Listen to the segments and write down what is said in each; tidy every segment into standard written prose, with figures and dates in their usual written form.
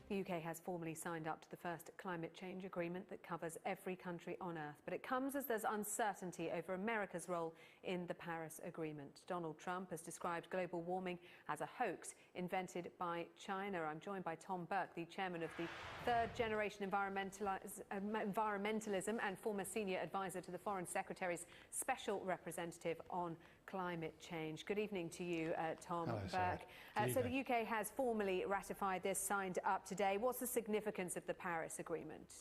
The UK has formally signed up to the first climate change agreement that covers every country on Earth. But it comes as there's uncertainty over America's role in the Paris Agreement. Donald Trump has described global warming as a hoax invented by China. I'm joined by Tom Burke, the chairman of the Third Generation Environmentalism and former senior advisor to the Foreign Secretary's Special Representative on Climate Change. Good evening to you, Tom Burke. So the UK has formally ratified this, signed up today. What's the significance of the Paris Agreement?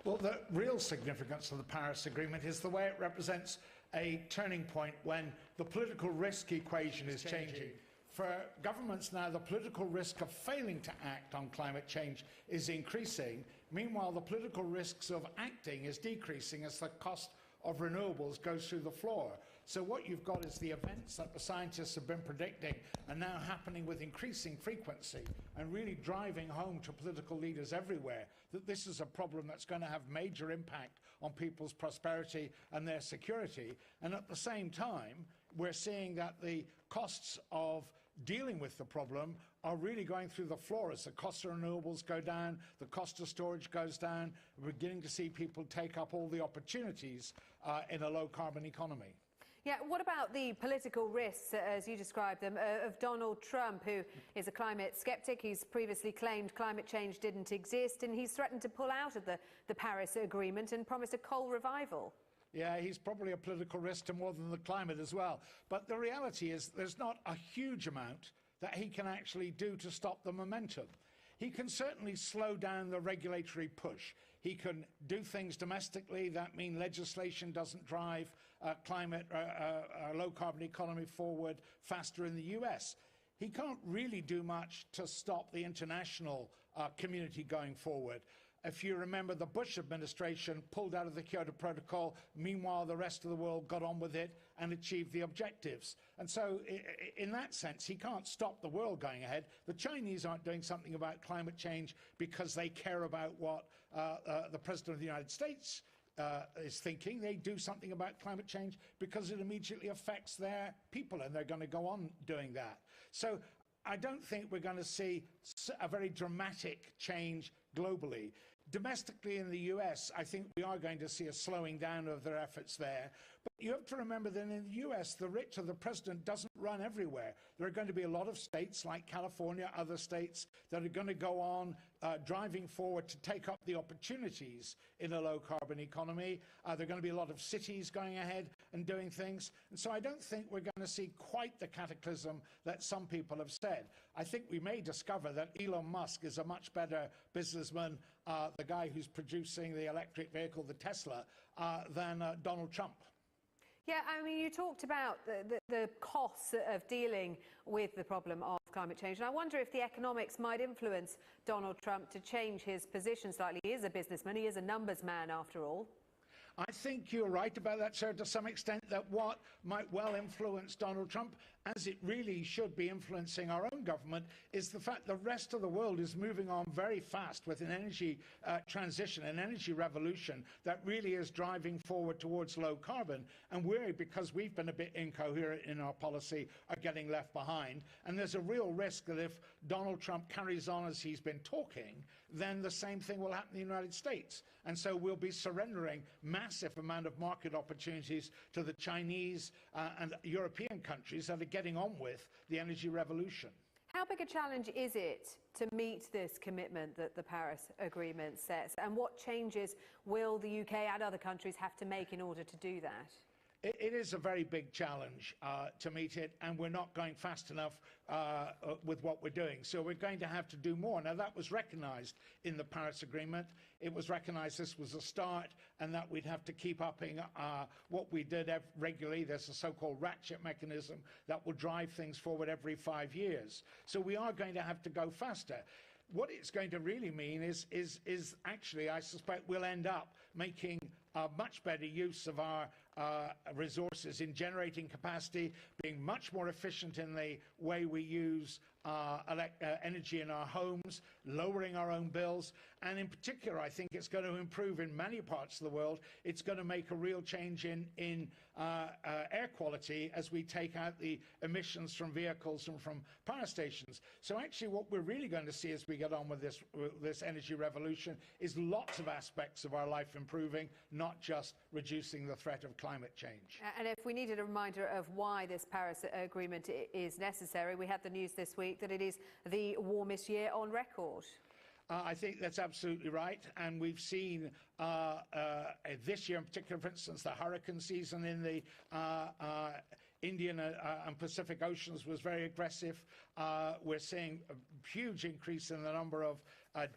Well, the real significance of the Paris Agreement is the way it represents a turning point when the political risk equation is changing. For governments now, the political risk of failing to act on climate change is increasing. Meanwhile, the political risks of acting is decreasing as the cost of renewables goes through the floor. So what you've got is the events that the scientists have been predicting are now happening with increasing frequency and really driving home to political leaders everywhere that this is a problem that's going to have major impact on people's prosperity and their security. And at the same time, we're seeing that the costs of dealing with the problem are really going through the floor as the cost of renewables go down, the cost of storage goes down. We're beginning to see people take up all the opportunities in a low-carbon economy. Yeah, what about the political risks, as you described them, of Donald Trump, who is a climate skeptic? He's previously claimed climate change didn't exist, and he's threatened to pull out of the Paris Agreement and promised a coal revival. Yeah, he's probably a political risk to more than the climate as well. But the reality is there's not a huge amount that he can actually do to stop the momentum. He can certainly slow down the regulatory push. He can do things domestically that mean legislation doesn't drive climate, low-carbon economy forward faster in the US. He can't really do much to stop the international community going forward. If you remember, the Bush administration pulled out of the Kyoto Protocol. Meanwhile, the rest of the world got on with it and achieved the objectives. And so, in that sense, he can't stop the world going ahead. The Chinese aren't doing something about climate change because they care about what the President of the United States is thinking. They do something about climate change because it immediately affects their people, and they're going to go on doing that. So I don't think we're going to see a very dramatic change globally. Domestically in the US, I think we are going to see a slowing down of their efforts there. But you have to remember that in the US, the rich of the president doesn't run everywhere. There are going to be a lot of states like California, other states that are going to go on driving forward to take up the opportunities in a low-carbon economy. There are going to be a lot of cities going ahead and doing things. And so I don't think we're going to see quite the cataclysm that some people have said. I think we may discover that Elon Musk is a much better businessman, the guy who's producing the electric vehicle, the Tesla, than Donald Trump. Yeah, I mean, you talked about the costs of dealing with the problem of climate change, and I wonder if the economics might influence Donald Trump to change his position slightly. He is a businessman, he is a numbers man after all. I think you're right about that, sir, to some extent, that what might well influence Donald Trump, as it really should be influencing our own government, is the fact the rest of the world is moving on very fast with an energy transition, an energy revolution that really is driving forward towards low carbon. And we're, because we've been a bit incoherent in our policy, are getting left behind. And there's a real risk that if Donald Trump carries on as he's been talking, then the same thing will happen in the United States. And so we'll be surrendering massive amount of market opportunities to the Chinese and European countries that are getting on with the energy revolution. How big a challenge is it to meet this commitment that the Paris Agreement sets, and what changes will the UK and other countries have to make in order to do that? It is a very big challenge to meet it, and we're not going fast enough with what we're doing. So we're going to have to do more. Now, that was recognised in the Paris Agreement. It was recognised this was a start and that we'd have to keep upping what we did regularly. There's a so-called ratchet mechanism that will drive things forward every 5 years. So we are going to have to go faster. What it's going to really mean is actually, I suspect, we'll end up making much better use of our resources in generating capacity, being much more efficient in the way we use energy in our homes, lowering our own bills, and in particular I think it's going to improve in many parts of the world. It's going to make a real change in air quality as we take out the emissions from vehicles and from power stations. So actually what we're really going to see as we get on with this energy revolution is lots of aspects of our life improving, not just reducing the threat of climate change. And if we needed a reminder of why this Paris Agreement is necessary, we had the news this week that it is the warmest year on record. I think that's absolutely right, and we've seen this year in particular, for instance, the hurricane season in the Indian and Pacific Oceans was very aggressive. We're seeing a huge increase in the number of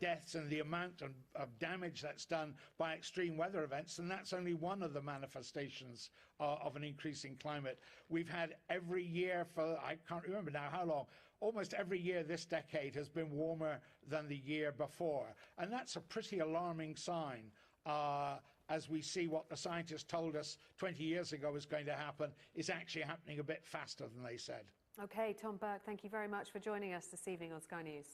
deaths and the amount of damage that's done by extreme weather events, and that's only one of the manifestations of an increasing climate. We've had every year for, I can't remember now how long, almost every year this decade has been warmer than the year before, and that's a pretty alarming sign. As we see what the scientists told us 20 years ago was going to happen is actually happening a bit faster than they said. Okay, Tom Burke, thank you very much for joining us this evening on Sky News.